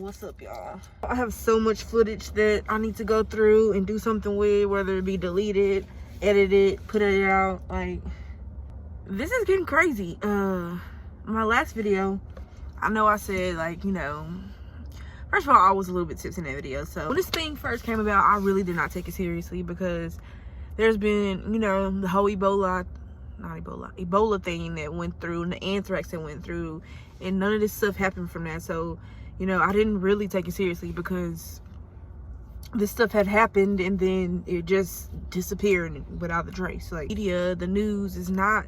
What's up, y'all? I have so much footage that I need to go through and do something with, whether it be deleted, edited, put it out. Like, this is getting crazy. My last video, I know I said, like, you know, first of all, I was a little bit tipsy in that video. So when this thing first came about, I really did not take it seriously because there's been, you know, the whole Ebola thing that went through and the anthrax that went through, and none of this stuff happened from that. So, you know, I didn't really take it seriously because this stuff had happened and then it just disappeared without a trace. Like, media, the news is not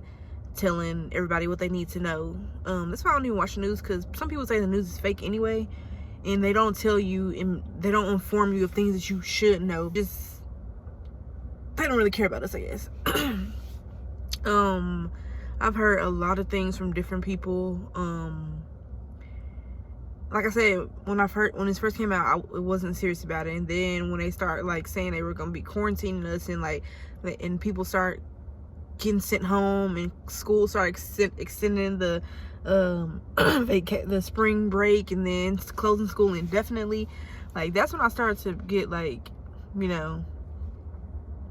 telling everybody what they need to know. That's why I don't even watch the news, because some people say the news is fake anyway, and they don't tell you and they don't inform you of things that you should know. Just, they don't really care about us, I guess. I've heard a lot of things from different people. Like I said, when this first came out, I wasn't serious about it. And then when they start like saying they were gonna be quarantining us, and like, and people start getting sent home, and school start extending the the spring break, and then closing school indefinitely, like, that's when I started to get, like, you know,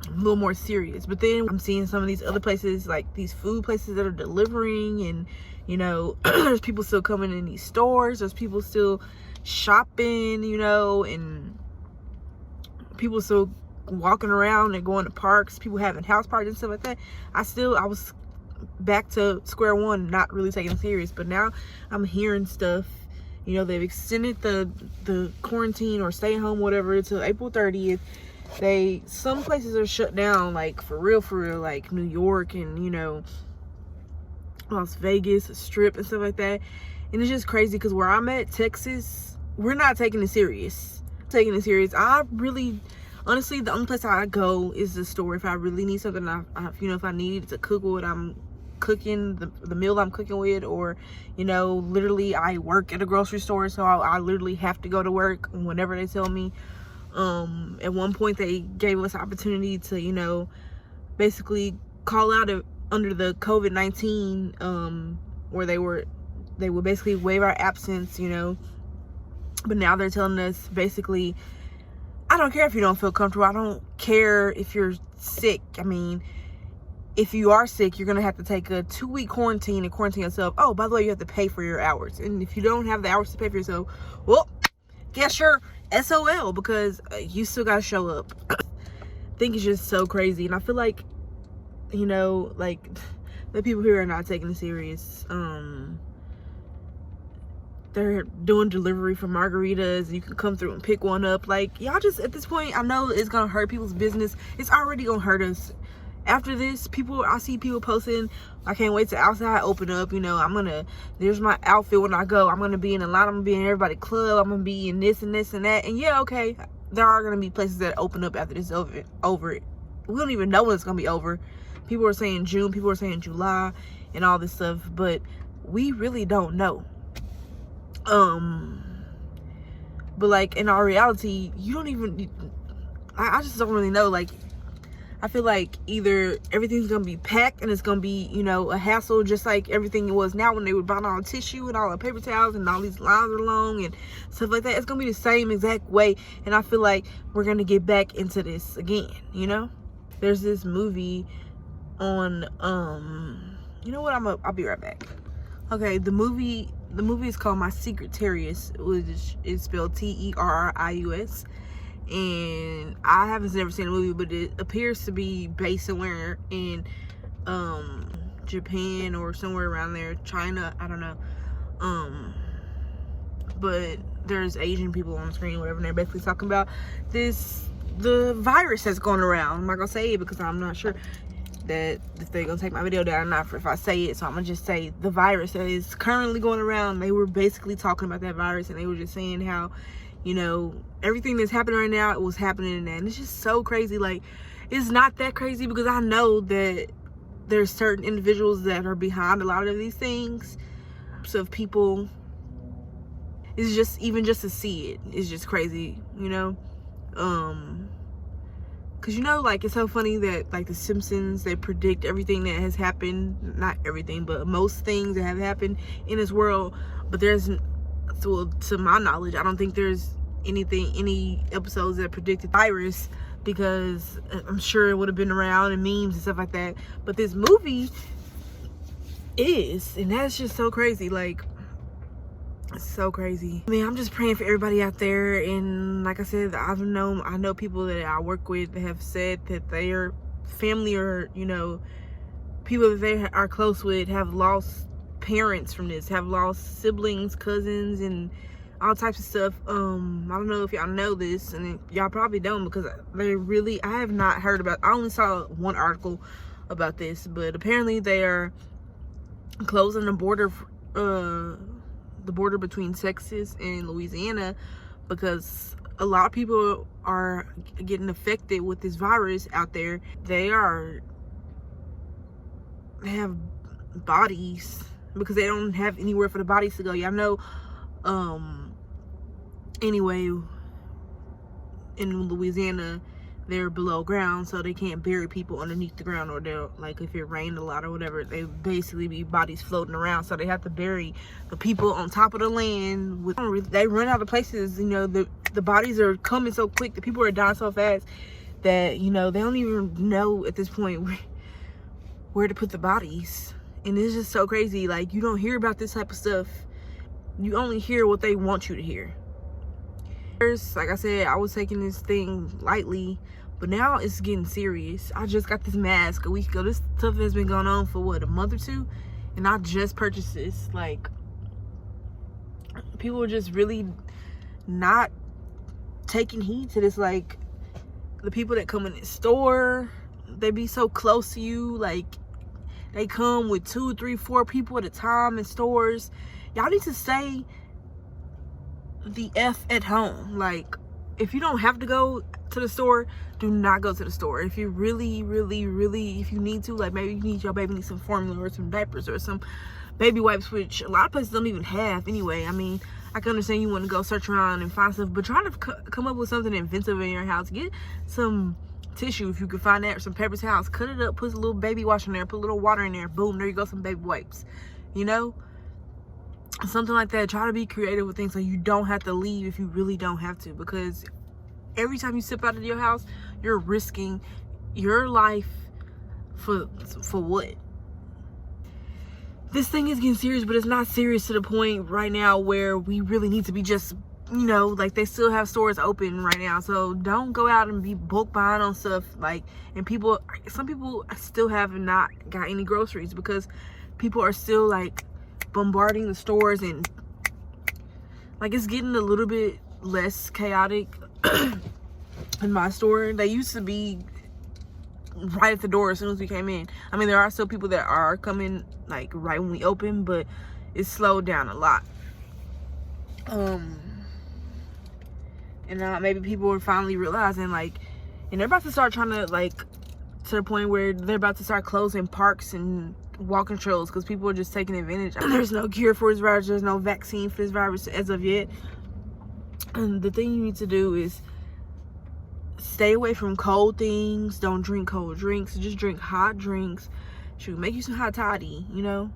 a little more serious. But then I'm seeing some of these other places, like these food places that are delivering, and, you know, there's people still coming in these stores, there's people still shopping, you know, and people still walking around and going to parks, people having house parties and stuff like that. I was back to square one, not really taking it serious. But now I'm hearing stuff, you know, they've extended the quarantine or stay home, whatever, until April 30th. Some places are shut down, like, for real, like New York and, you know, Las Vegas, Strip and stuff like that. And it's just crazy because where I'm at, Texas, we're not taking it serious. I really, honestly, the only place I go is the store if I really need something. You know, if I need to cook what I'm cooking, the meal I'm cooking with, or, you know, literally I work at a grocery store, so I literally have to go to work whenever they tell me. At one point they gave us opportunity to, you know, basically call out under the COVID-19, where they would basically waive our absence, you know. But now they're telling us basically, I don't care if you don't feel comfortable, I don't care if you're sick. I mean, if you are sick, you're gonna have to take a 2-week quarantine and quarantine yourself. Oh, by the way, you have to pay for your hours, and if you don't have the hours to pay for yourself, well, guess you're SOL, because you still gotta show up. I think it's just so crazy, and I feel like, you know, like, the people here are not taking it serious. They're doing delivery for margaritas, and you can come through and pick one up. Like, y'all just, at this point, I know it's gonna hurt people's business. It's already gonna hurt us. After this, I see people posting, I can't wait to outside open up, you know, there's my outfit when I go, I'm gonna be in a lot, I'm gonna be in everybody's club, I'm gonna be in this and this and that. And yeah, okay, there are gonna be places that open up after this is over. We don't even know when it's gonna be over. People are saying June, people are saying July and all this stuff, but we really don't know. But, like, in our reality, you don't even, I just don't really know. Like, I feel like either everything's gonna be packed and it's gonna be, you know, a hassle, just like everything it was now when they were buying all the tissue and all the paper towels and all these lines are long and stuff like that. It's gonna be the same exact way, and I feel like we're gonna get back into this again, you know. There's this movie on, you know what, I'll be right back. Okay, the movie is called My Secret Terrius, which is spelled Terrius. And I haven't never seen the movie, but it appears to be based somewhere in Japan or somewhere around there, China, I don't know. But there's Asian people on the screen, whatever, and they're basically talking about the virus that's going around. I'm not gonna say it because I'm not sure that if they're gonna take my video down or not if I say it, so I'm gonna just say the virus that is currently going around. They were basically talking about that virus, and they were just saying how, you know, everything that's happening right now, it was happening in that. And it's just so crazy. Like, it's not that crazy because I know that there's certain individuals that are behind a lot of these things. So if people, it's just, even just to see it, it's just crazy, you know. Because, you know, like, it's so funny that, like, the Simpsons, they predict everything that has happened, not everything, but most things that have happened in this world. But there's to my knowledge, I don't think there's any episodes that predicted virus, because I'm sure it would have been around in memes and stuff like that. But this movie is, and that's just so crazy. Like, it's so crazy. I mean, I'm just praying for everybody out there. And like I said, I know people that I work with that have said that their family, or you know, people that they are close with, have lost parents from this, have lost siblings, cousins, and all types of stuff. I don't know if y'all know this, and y'all probably don't, because I have not heard about. I only saw one article about this, but apparently they are closing the border between Texas and Louisiana, because a lot of people are getting affected with this virus out there. They have bodies, because they don't have anywhere for the bodies to go. Y'all know, anyway, in Louisiana, they're below ground, so they can't bury people underneath the ground, or they'll, like, if it rained a lot or whatever, they basically be bodies floating around, so they have to bury the people on top of the land. They run out of places, you know. The bodies are coming so quick, the people are dying so fast that, you know, they don't even know at this point where to put the bodies. And it's just so crazy. Like, you don't hear about this type of stuff. You only hear what they want you to hear. Like I said, I was taking this thing lightly, but now it's getting serious. I just got this mask a week ago. This stuff has been going on for what, a month or two, and I just purchased this. Like, people are just really not taking heed to this. Like, the people that come in the store, they be so close to you. Like, they come with 2, 3, 4 people at a time in stores. Y'all need to stay the F at home. Like, if you don't have to go to the store, do not go to the store. If you really, if you need to, like, maybe your baby needs some formula or some diapers or some baby wipes, which a lot of places don't even have anyway. I mean, I can understand you want to go search around and find stuff, but try to come up with something inventive in your house. Get some tissue if you can find that, or some paper towels, cut it up, put a little baby wash in there, put a little water in there, boom, there you go, some baby wipes, you know, something like that. Try to be creative with things so you don't have to leave if you really don't have to, because every time you step out of your house, you're risking your life for what? This thing is getting serious, but it's not serious to the point right now where we really need to be just, you know, like, they still have stores open right now, so don't go out and be bulk buying on stuff. Like, and some people still have not got any groceries, because people are still, like, bombarding the stores, and, like, it's getting a little bit less chaotic in my store. They used to be right at the door as soon as we came in. I mean, there are still people that are coming, like, right when we open, but it's slowed down a lot. And maybe people are finally realizing, like, and they're about to start trying to, like, to the point where they're about to start closing parks and walking trails, because people are just taking advantage. There's no cure for this virus. There's no vaccine for this virus as of yet. And the thing you need to do is stay away from cold things. Don't drink cold drinks. Just drink hot drinks. Shoot, make you some hot toddy, you know.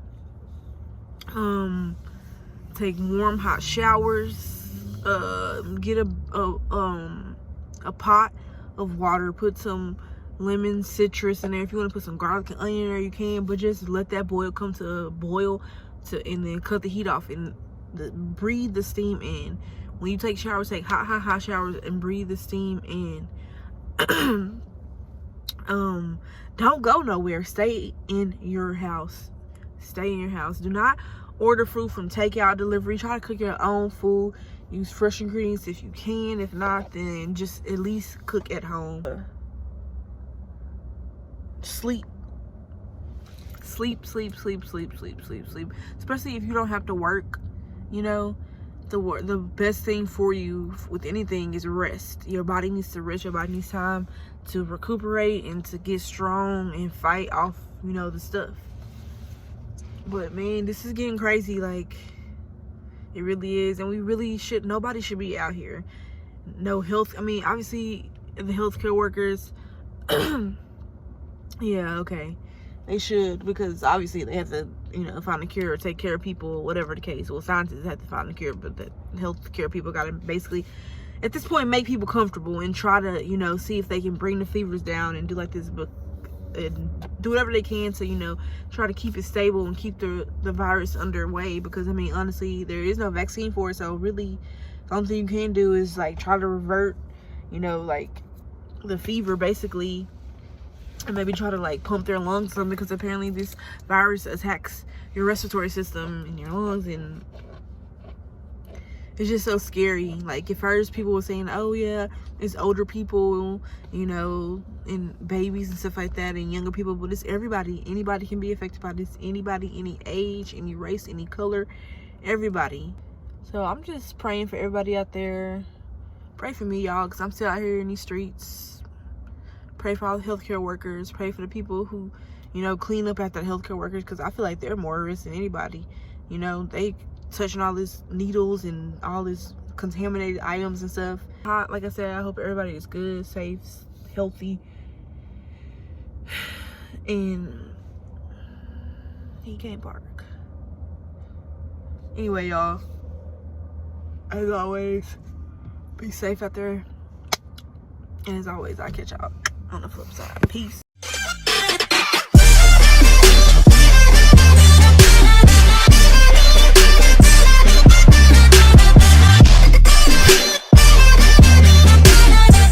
Take warm, hot showers. Get a pot of water. Put some lemon, citrus in there. If you want to put some garlic and onion in there, you can, but just let that come to a boil, and then cut the heat off and breathe the steam in. When you take showers, take hot showers and breathe the steam in. Don't go nowhere. Stay in your house. Stay in your house. Do not order food from takeout, delivery. Try to cook your own food. Use fresh ingredients if you can. If not, then just at least cook at home. Sleep. Especially if you don't have to work, you know. The best thing for you with anything is rest. Your body needs to rest. Your body needs time to recuperate and to get strong and fight off, you know, the stuff. But man, this is getting crazy. Like, it really is. And nobody should be out here. No health. I mean, obviously the healthcare workers. Yeah, okay. They should, because obviously they have to, you know, find a cure or take care of people, whatever the case. Well, scientists have to find a cure, but the healthcare people got to basically, at this point, make people comfortable and try to, you know, see if they can bring the fevers down and do like this, but and do whatever they can to, you know, try to keep it stable and keep the virus underway. Because I mean, honestly, there is no vaccine for it, so really the only thing you can do is like try to revert, you know, like the fever basically, and maybe try to like pump their lungs or something, because apparently this virus attacks your respiratory system and your lungs, and it's just so scary. Like at first people were saying, oh yeah, it's older people, you know, and babies and stuff like that, and younger people, but it's everybody. Anybody can be affected by this. Anybody, any age, any race, any color, everybody. So I'm just praying for everybody out there. Pray for me, y'all, because I'm still out here in these streets. Pray for all the healthcare workers. Pray for the people who, you know, clean up after the healthcare workers, because I feel like they're more at risk than anybody. You know, they touching all these needles and all this contaminated items and stuff. Like I said, I hope everybody is good, safe, healthy, and he can't park. Anyway, y'all, as always, be safe out there, and as always, I'll catch y'all on the flip side. Peace.